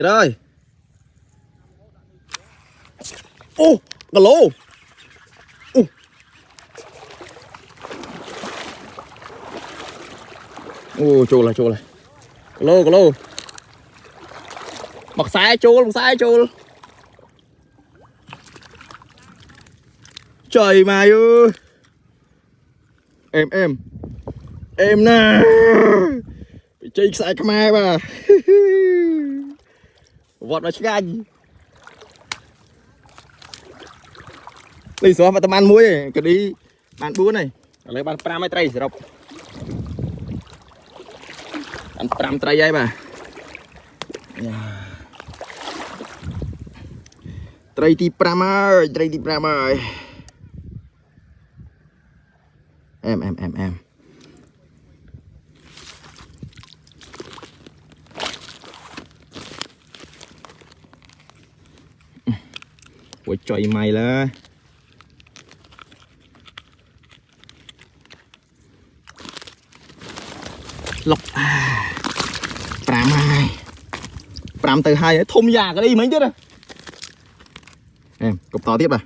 Rồi. Ô, cà lô. Ô. Ô, chô lại. Cà lô. Bọc sai chô. Trời mà ơi. Em nè. Chơi sai camera mà. Vọt vào anh. Đi xuống mà tao ăn muối này, cứ đi bán búa này. Lấy bán 5 tray rồi. Bán 5 tray ấy bà. Tray tí 5 ơi. Em. Ôi trời mày là lọc Pram từ 2 thông già cái đi mấy chứ đây. Em cục to tiếp à.